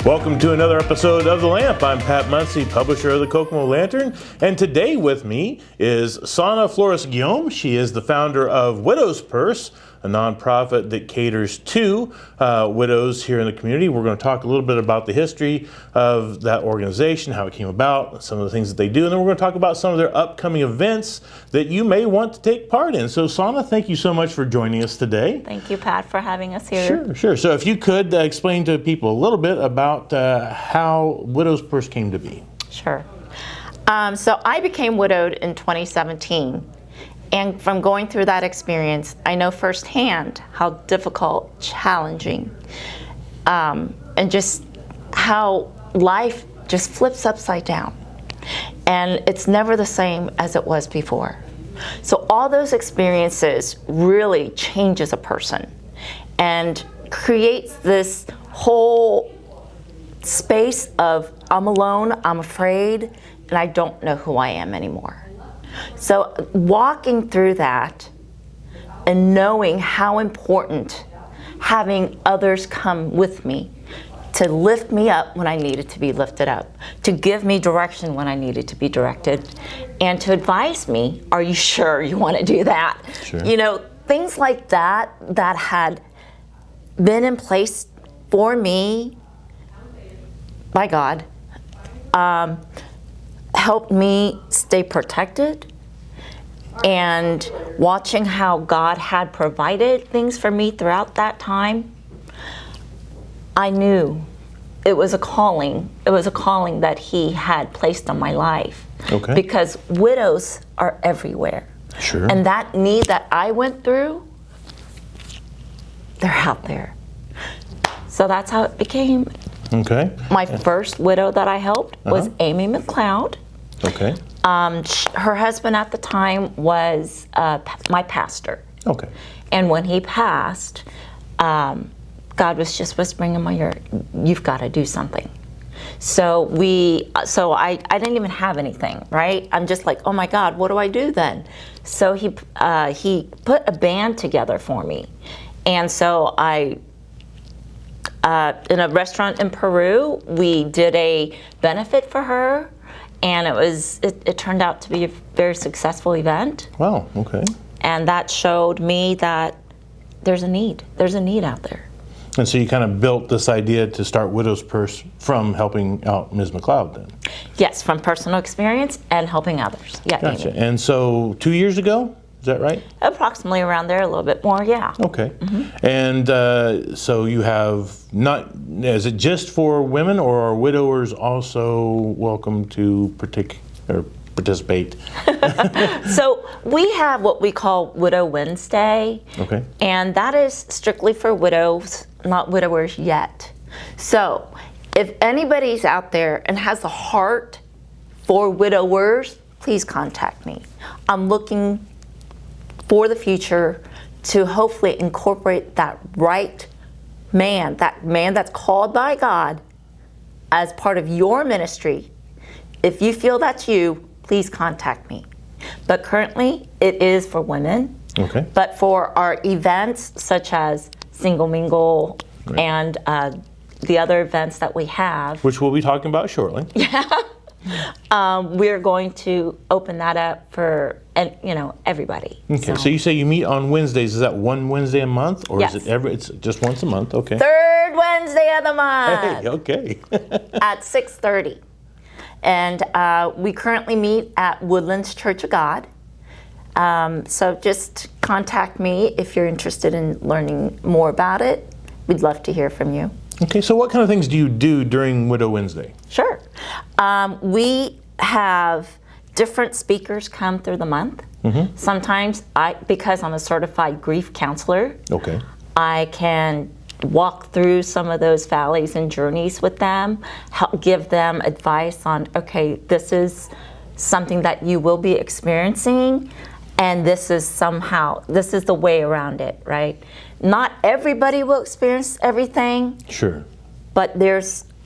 Welcome to another episode of The Lamp. I'm Pat Munsey, publisher of the Kokomo Lantern, and today with me is Sunah Flores-Guillaume. She is the founder of Widow's Purse, a nonprofit that caters to widows here in the community. We're going to talk a little bit about the history of that organization, how it came about, some of the things that they do, and then we're going to talk about some of their upcoming events that you may want to take part in. So Sunah, thank you so much for joining us today. Thank you, Pat, for having us here. Sure. So if you could explain to people a little bit about how Widow's Purse came to be. Sure. So I became widowed in 2017. And from going through that experience, I know firsthand how difficult, challenging, and just how life just flips upside down. And it's never the same as it was before. So all those experiences really changes a person and creates this whole space of I'm alone, I'm afraid, and I don't know who I am anymore. So walking through that and knowing how important having others come with me to lift me up when I needed to be lifted up, to give me direction when I needed to be directed, and to advise me, are you sure you want to do that? Sure. You know, things like that that had been in place for me by God, helped me stay protected, and watching how God had provided things for me throughout that time, I knew it was a calling. It was a calling that He had placed on my life. Okay. Because widows are everywhere. Sure. And that need that I went through, they're out there. So that's how it became. Okay. My first widow that I helped was Amy McLeod. Okay. Her husband at the time was my pastor. Okay. And when he passed, God was just whispering in my ear, you've got to do something. So I didn't even have anything, right? I'm just like, oh my God, what do I do then? So he put a band together for me. And so in a restaurant in Peru, we did a benefit for her, and it turned out to be a very successful event. Wow, okay. And that showed me that there's a need out there. And so you kind of built this idea to start Widow's Purse from helping out Ms. McLeod then? Yes, from personal experience and helping others. Yeah, Gotcha. Amy. And so 2 years ago, is that right? Approximately around there, a little bit more, yeah. Okay. And so you have is it just for women, or are widowers also welcome to participate? So we have what we call Widow Wednesday. Okay. And that is strictly for widows, not widowers yet. So if anybody's out there and has a heart for widowers, please contact me. I'm looking for the future to hopefully incorporate that man that's called by God as part of your ministry. If you feel that's you, please contact me. But currently it is for women. Okay. But for our events such as Single Mingle and the other events that we have, Which we'll be talking about shortly. we're going to open that up for everybody. Okay, so you say you meet on Wednesdays. Is that one Wednesday a month, or Yes. is it it's just once a month? Okay. Third Wednesday of the month Hey, okay. at 6:30. And we currently meet at Woodlands Church of God. So just contact me if you're interested in learning more about it. We'd love to hear from you. Okay, so what kind of things do you do during Widow Wednesday? Sure. We have different speakers come through the month. Sometimes because I'm a certified grief counselor, Okay. I can walk through some of those valleys and journeys with them, help give them advice on, okay, this is something that you will be experiencing, and this is the way around it, right? Not everybody will experience everything. Sure. But there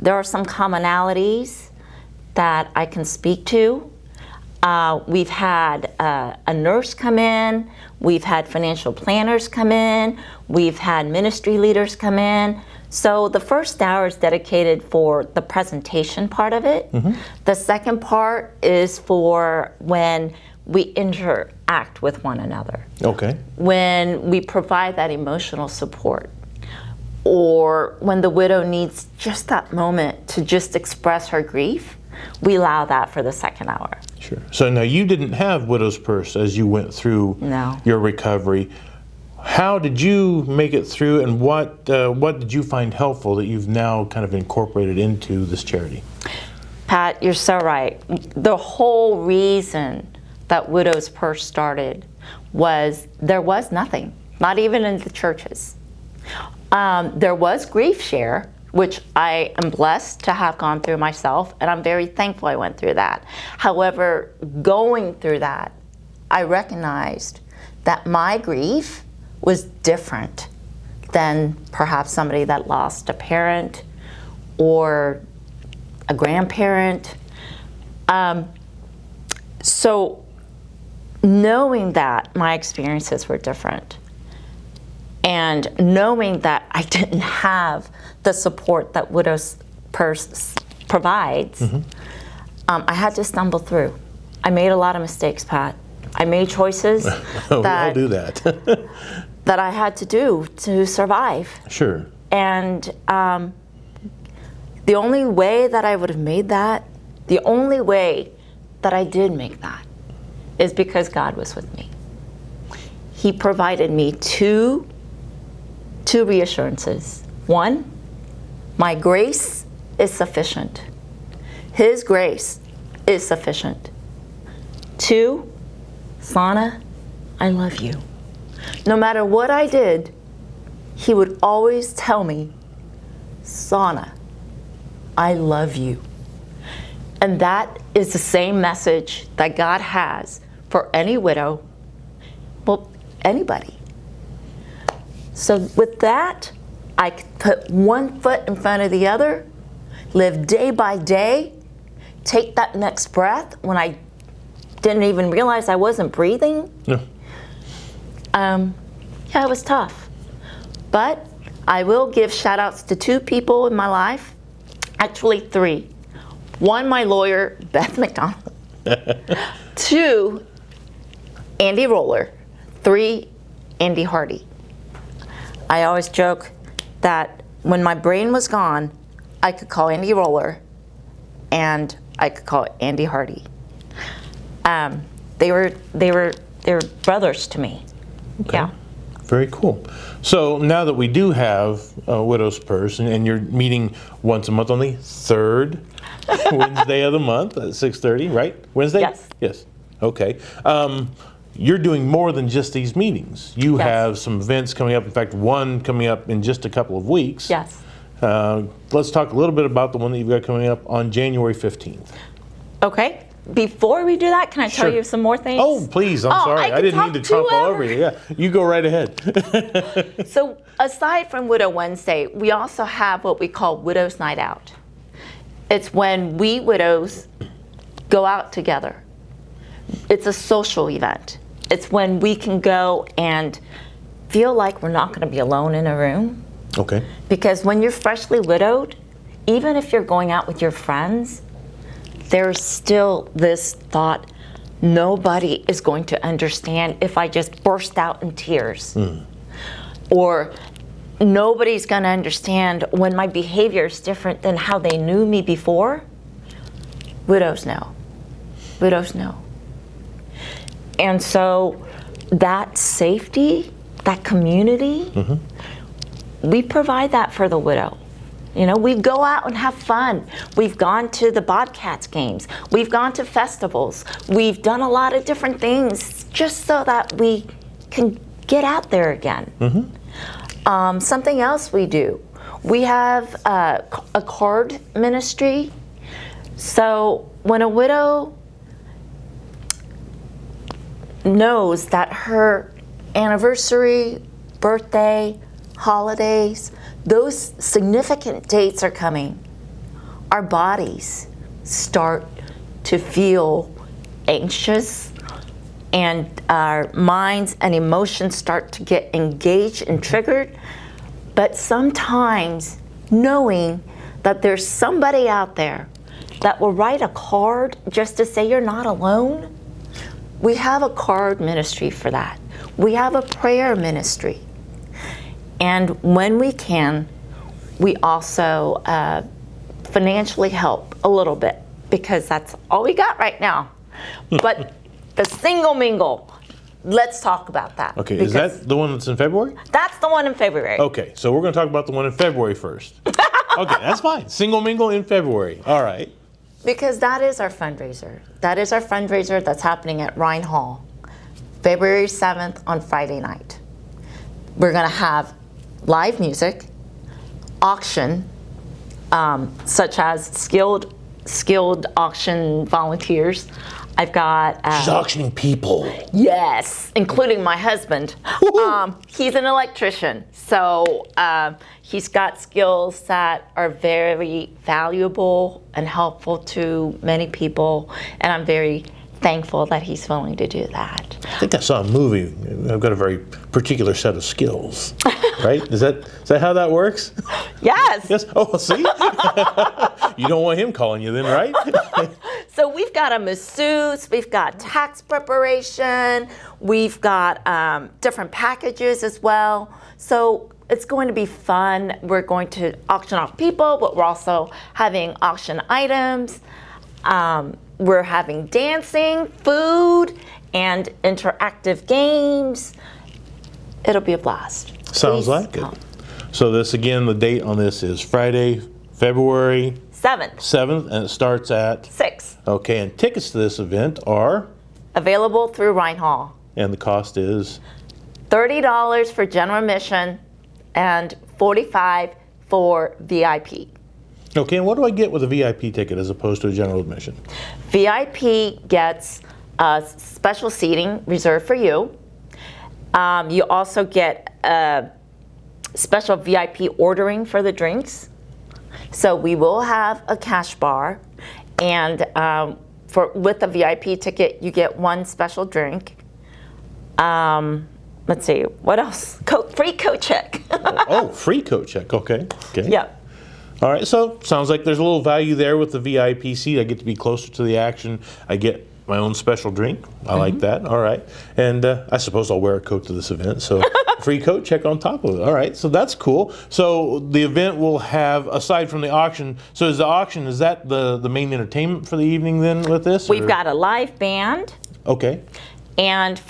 are some commonalities that I can speak to. We've had a nurse come in, we've had financial planners come in, we've had ministry leaders come in. So the first hour is dedicated for the presentation part of it. The second part is for when we interact with one another. Okay. When we provide that emotional support, or when the widow needs just that moment to just express her grief, we allow that for the second hour. Sure. So now you didn't have widow's purse as you went through No. your recovery. How did you make it through, and what did you find helpful that you've now kind of incorporated into this charity? Pat, you're so right. The whole reason that Widow's Purse started was there was nothing, not even in the churches. There was Grief Share, which I am blessed to have gone through myself, and I'm very thankful I went through that. However, going through that, I recognized that my grief was different than perhaps somebody that lost a parent or a grandparent. So knowing that my experiences were different, and knowing that I didn't have the support that Widow's Purse provides, I had to stumble through. I made a lot of mistakes, Pat. I made choices We all do that. that I had to do to survive. Sure. And the only way that I would have made that, the only way that I did make that, is because God was with me. He provided me two reassurances. One, my grace is sufficient. His grace is sufficient. Two, Sunah, I love you. No matter what I did, he would always tell me, Sunah, I love you. And that is the same message that God has for any widow, well, anybody. So with that, I could put one foot in front of the other, live day by day, take that next breath when I didn't even realize I wasn't breathing. Yeah. Yeah, it was tough. But I will give shout outs to two people in my life, actually three. One, my lawyer, Beth McDonald. Two, Andy Roller. Three, Andy Hardy. I always joke that when my brain was gone, I could call Andy Roller and I could call Andy Hardy. They were brothers to me. Okay. Yeah. Very cool. So now that we do have a widow's purse, and you're meeting once a month on the third Wednesday of the month at 6:30, right? Wednesday? Yes. Yes. Okay. You're doing more than just these meetings. You Yes. have some events coming up. In fact, one coming up in just a couple of weeks. Yes. Let's talk a little bit about the one that you've got coming up on January 15th. Okay. Before we do that, can I tell Sure. you some more things? Oh, please. I'm sorry. I didn't mean to trump all over you. Yeah. You go right ahead. So aside from Widow Wednesday, we also have what we call Widow's Night Out. It's when we widows go out together. It's a social event. It's when we can go and feel like we're not going to be alone in a room. Okay. Because when you're freshly widowed, even if you're going out with your friends, there's still this thought, nobody is going to understand if I just burst out in tears. Or nobody's going to understand when my behavior is different than how they knew me before. Widows know. Widows know. And so that safety, that community, we provide that for the widow. You know, we go out and have fun. We've gone to the Bobcats games. We've gone to festivals. We've done a lot of different things just so that we can get out there again. Something else we do, we have a card ministry. So when a widow knows that her anniversary, birthday, holidays, those significant dates are coming, our bodies start to feel anxious and our minds and emotions start to get engaged and triggered. But sometimes knowing that there's somebody out there that will write a card just to say you're not alone. We have a card ministry for that. We have a prayer ministry. And when we can, we also financially help a little bit, because that's all we got right now. But the single mingle, let's talk about that. Okay, is that the one that's in February? That's the one in February. Okay, so we're going to talk about the one in February first. Okay, that's fine. Single mingle in February. All right. Because that is our fundraiser. That is our fundraiser that's happening at Rhine Hall, February 7th on Friday night. We're going to have live music, auction, such as skilled auction volunteers. I've got... She's auctioning people. Yes, including my husband. He's an electrician, so he's got skills that are very valuable and helpful to many people, and I'm very thankful that he's willing to do that. I think I saw a movie. I've got a very particular set of skills, right? Is that how that works? Yes. Yes. Oh, see? You don't want him calling you then, right? So we've got a masseuse, we've got tax preparation, we've got different packages as well. So it's going to be fun. We're going to auction off people, but we're also having auction items. We're having dancing, food, and interactive games. It'll be a blast. Sounds Please like come. it. So this, again, the date on this is Friday, February 7th, and it starts at? 6. Okay, and tickets to this event are? Available through Rhine Hall. And the cost is? $30 for general admission and $45 for VIP. Okay, and what do I get with a VIP ticket as opposed to a general admission? VIP gets special seating reserved for you. You also get special VIP ordering for the drinks. So we will have a cash bar, and with a VIP ticket, you get one special drink. Let's see, what else? Free coat check. Oh, free coat check. Okay. Yep. All right, so sounds like there's a little value there with the VIP seat. I get to be closer to the action. I get my own special drink. I like that. All right. And I suppose I'll wear a coat to this event. So free coat check on top of it. All right. So that's cool. So the event will have, aside from the auction, so is that the main entertainment for the evening then with this? We've got a live band. Okay. And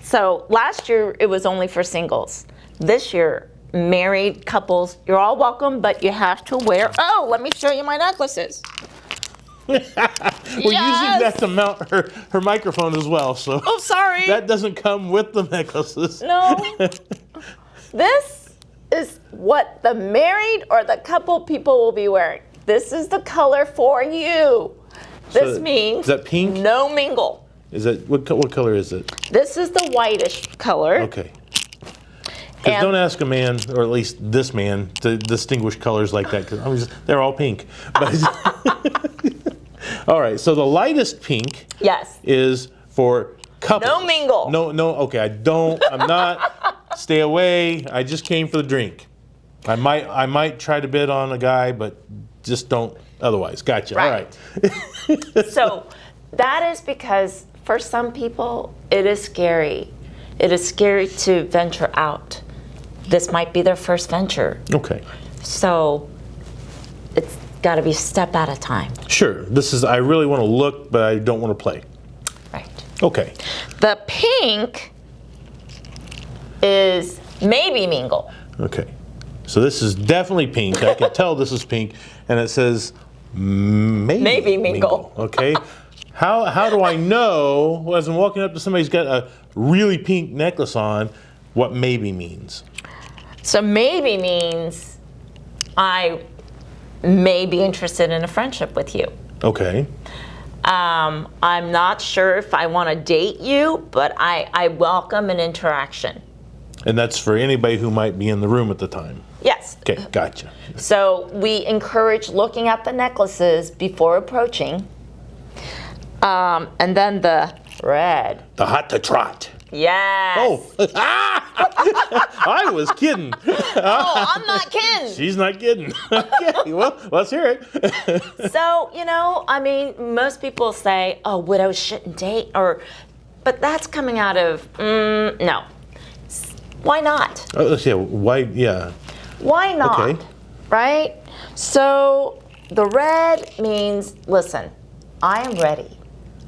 so last year it was only for singles. This year, married couples, you're all welcome, but you have to wear, let me show you my necklaces. We're using that to mount her microphone as well, so. Oh, sorry. That doesn't come with the necklaces. No. This is what the married or the couple people will be wearing. This is the color for you. This means is that pink? No mingle. Is that what color is it? This is the whitish color. Okay. Because don't ask a man, or at least this man, to distinguish colors like that, because they're all pink. But all right, so the lightest pink is for couples. No mingle. No, okay, I'm not, stay away, I just came for the drink. I might try to bid on a guy, but just don't otherwise. Gotcha, Right. All right. So that is because for some people, it is scary. It is scary to venture out. This might be their first venture. Okay. So it's got to be a step at a time. Sure. I really want to look, but I don't want to play. Right. Okay. The pink is maybe mingle. Okay. So this is definitely pink. I can tell this is pink, and it says maybe mingle. Okay. How do I know, as I'm walking up to somebody who's got a really pink necklace on, what maybe means? So maybe means I may be interested in a friendship with you. Okay. I'm not sure if I want to date you, but I welcome an interaction. And that's for anybody who might be in the room at the time? Yes. Okay, gotcha. So we encourage looking at the necklaces before approaching. And then the red. The hot to trot. Yes. Oh, I was kidding. Oh, I'm not kidding. She's not kidding. Okay, well, let's hear it. So, I mean, most people say, oh, widows shouldn't date, but that's coming out of, no. Why not? Let's see, why, yeah. Why not? Okay. Right? So the red means, listen, I am ready.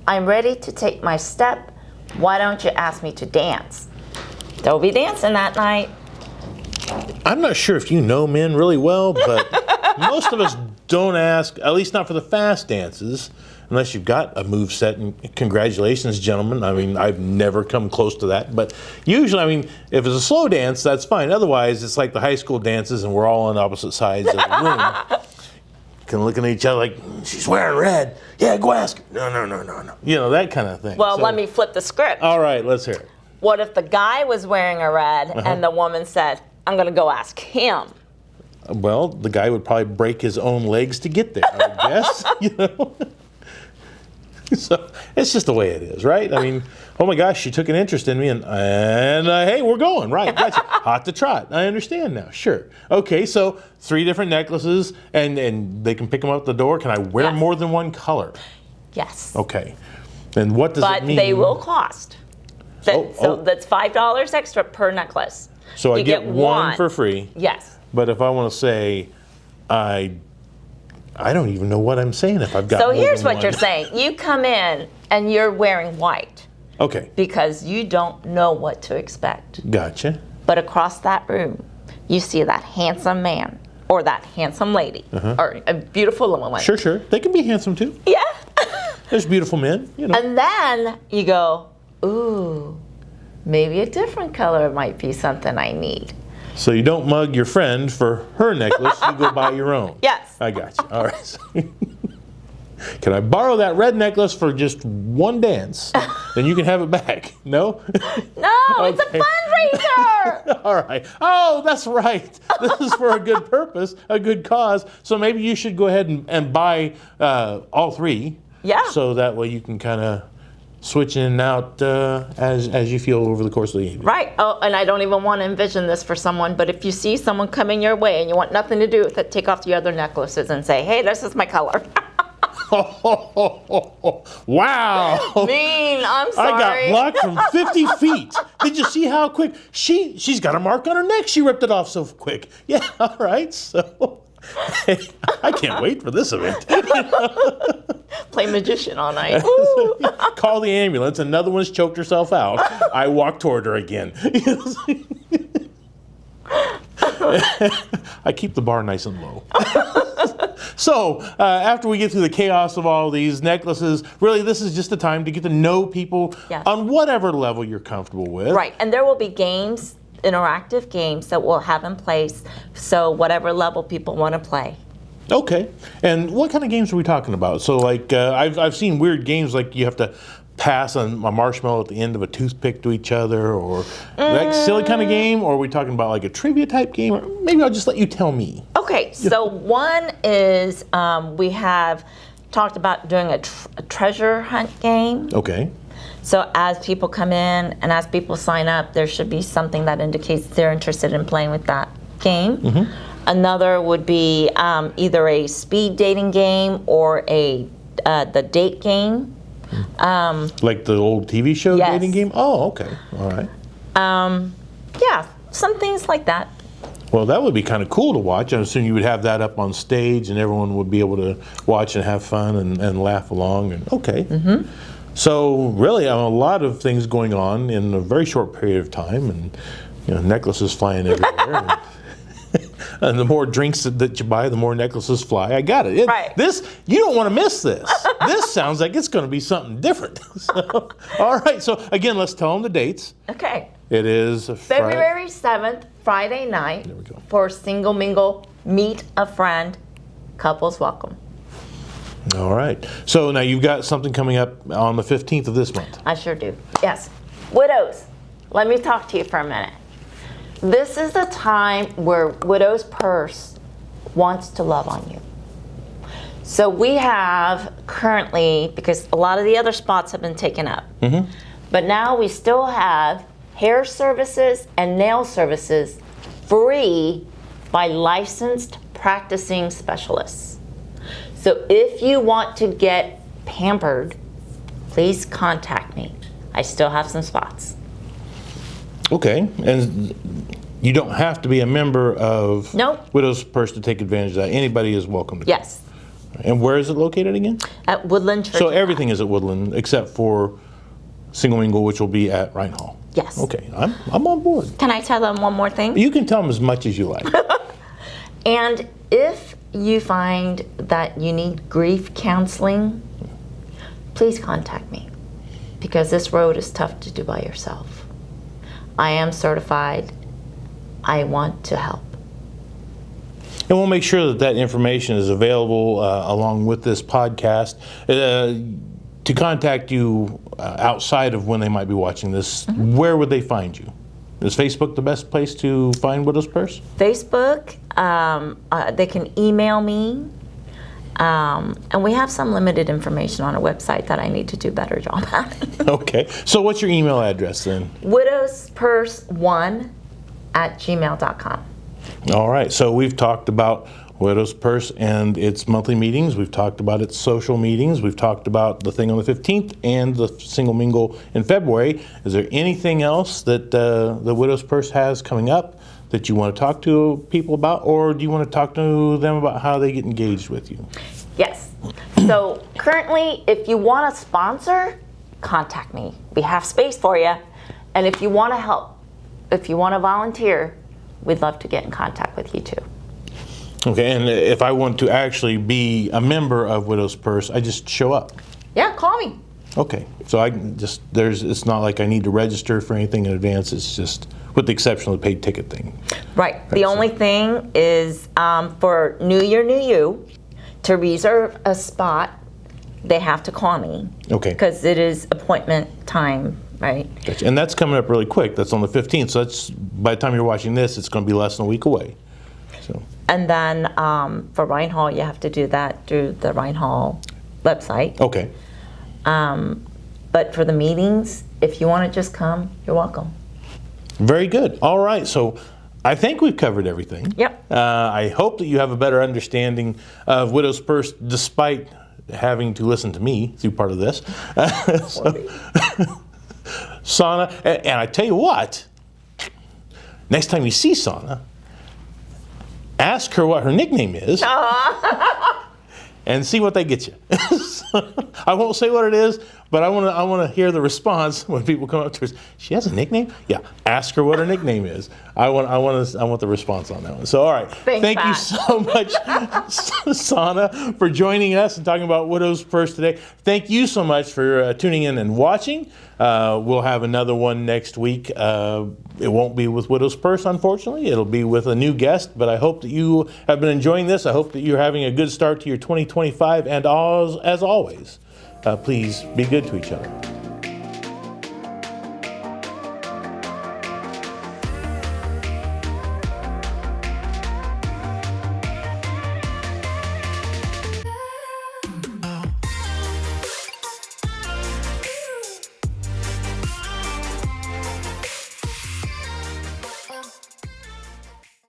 I'm ready to take my step. Why don't you ask me to dance? They'll be dancing that night. I'm not sure if you know men really well, but most of us don't ask, at least not for the fast dances, unless you've got a move set. And congratulations, gentlemen. I mean, I've never come close to that. But usually, I mean, if it's a slow dance, that's fine. Otherwise, it's like the high school dances and we're all on opposite sides of the room. Kind of looking at each other like, she's wearing red. Yeah, go ask her. No. You know, that kind of thing. Well, let me flip the script. All right, let's hear it. What if the guy was wearing a red and the woman said, I'm going to go ask him? Well, the guy would probably break his own legs to get there, I would guess. You know? So it's just the way it is, right? I mean, oh my gosh, she took an interest in me, and hey, we're going, right? Gotcha. Hot to trot. I understand now. Sure. Okay, so 3 different necklaces, and they can pick them up at the door. Can I wear more than one color? Yes. Okay. And what does it mean? But they will cost. So that's $5 extra per necklace. So I get one for free. Yes. But if I want to say, I don't even know what I'm saying if I've got So more here's than what one. you're saying. You come in and you're wearing white. Okay. Because you don't know what to expect. Gotcha. But across that room, you see that handsome man or that handsome lady or a beautiful woman. Sure. They can be handsome too. Yeah. There's beautiful men, you know. And then you go, ooh, maybe a different color might be something I need. So you don't mug your friend for her necklace, you go buy your own. Yes. I got you. All right. Can I borrow that red necklace for just one dance? Then you can have it back. No? No, it's a fundraiser. All right. Oh, that's right. This is for a good purpose, a good cause. So maybe you should go ahead and buy all 3. Yeah. So that way you can kind of switch in and out as you feel over the course of the evening. Right. Oh, and I don't even want to envision this for someone, but if you see someone coming your way and you want nothing to do with it, take off the other necklaces and say, hey, this is my color. Wow. Mean, I'm sorry. I got blocked from 50 feet. Did you see how quick? She's got a mark on her neck. She ripped it off so quick. Yeah, all right. So I can't wait for this event. Play magician all night. Call the ambulance. Another one's choked herself out. I walk toward her again. I keep the bar nice and low. So after we get through the chaos of all these necklaces, really this is just a time to get to know people on whatever level you're comfortable with. Right, and there will be games, interactive games that we'll have in place, so whatever level people want to play. Okay, and what kind of games are we talking about? So like I've seen weird games like you have to pass a marshmallow at the end of a toothpick to each other, or that silly kind of game, or are we talking about like a trivia type game? Or maybe I'll just let you tell me. Okay, so one is we have talked about doing a treasure hunt game. Okay. So as people come in and as people sign up, there should be something that indicates they're interested in playing with that game. Another would be either a speed dating game or the date game. Like the old TV show dating game? Oh, okay. All right. Yeah, some things like that. Well, that would be kind of cool to watch. I assume you would have that up on stage and everyone would be able to watch and have fun and laugh along. And okay. So really, a lot of things going on in a very short period of time, and necklaces flying everywhere. And the more drinks that you buy, the more necklaces fly. I got it. Right. This, you don't want to miss this. This sounds like it's going to be something different. So, all right. So again, let's tell them the dates. Okay. It is February 7th, Friday night, There we go. for Single Mingle, Meet a Friend, Couples Welcome. All right. So now you've got something coming up on the 15th of this month. I sure do. Yes. Widows, let me talk to you for a minute. This is the time where Widow's Purse wants to love on you. So we have currently, because a lot of the other spots have been taken up, But now we still have hair services and nail services free by licensed practicing specialists. So if you want to get pampered, please contact me. I still have some spots. Okay, and you don't have to be a member of Nope. Widow's Purse to take advantage of that. Anybody is welcome to. Yes, And where is it located again? at Woodland Church. So everything is at Woodland except for Single Mingle, which will be at Ryan Hall. Yes. Okay, I'm on board. Can I tell them one more thing? You can tell them as much as you like. And if you find that you need grief counseling, please contact me, because this road is tough to do by yourself. I am certified. I want to help. And we'll make sure that that information is available along with this podcast. To contact you outside of when they might be watching this, where would they find you? Is Facebook the best place to find Widow's Purse? Facebook, they can email me, and we have some limited information on our website that I need to do a better job at. Okay, so what's your email address then? widowspurse1@gmail.com. All right, so we've talked about Widow's Purse and its monthly meetings. We've talked about its social meetings. We've talked about the thing on the 15th and the Single Mingle in February. Is there anything else that the Widow's Purse has coming up that you want to talk to people about, or do you want to talk to them about how they get engaged with you? Yes. So currently, if you want to sponsor, contact me. We have space for you. And if you want to help, if you want to volunteer, we'd love to get in contact with you too. Okay, and if I want to actually be a member of Widow's Purse, I just show up. Yeah, call me. Okay, so I can just, it's not like I need to register for anything in advance. It's just with the exception of the paid ticket thing. Right. The only thing is for New Year, New You, to reserve a spot, they have to call me. Okay. Because it is appointment time, right? Gotcha. And that's coming up really quick. That's on the 15th. So that's, by the time you're watching this, it's going to be less than a week away. So. And then for Ryan Hall, you have to do that through the Ryan Hall website. Okay. But for the meetings, if you want to just come, you're welcome. Very good. All right. So I think we've covered everything. Yep. I hope that you have a better understanding of Widow's Purse despite having to listen to me through part of this. Sunah, and I tell you what, next time you see Sunah, ask her what her nickname is and see what they get you. I won't say what it is, but I want to hear the response when people come up to her. She has a nickname? Yeah. Ask her what her nickname is. I want the response on that one. So all right. Thank you so much, Sunah, for joining us and talking about Widow's Purse today. Thank you so much for tuning in and watching. We'll have another one next week. It won't be with Widow's Purse, unfortunately. It'll be with a new guest, but I hope that you have been enjoying this. I hope that you're having a good start to your 2025, and as always, please be good to each other.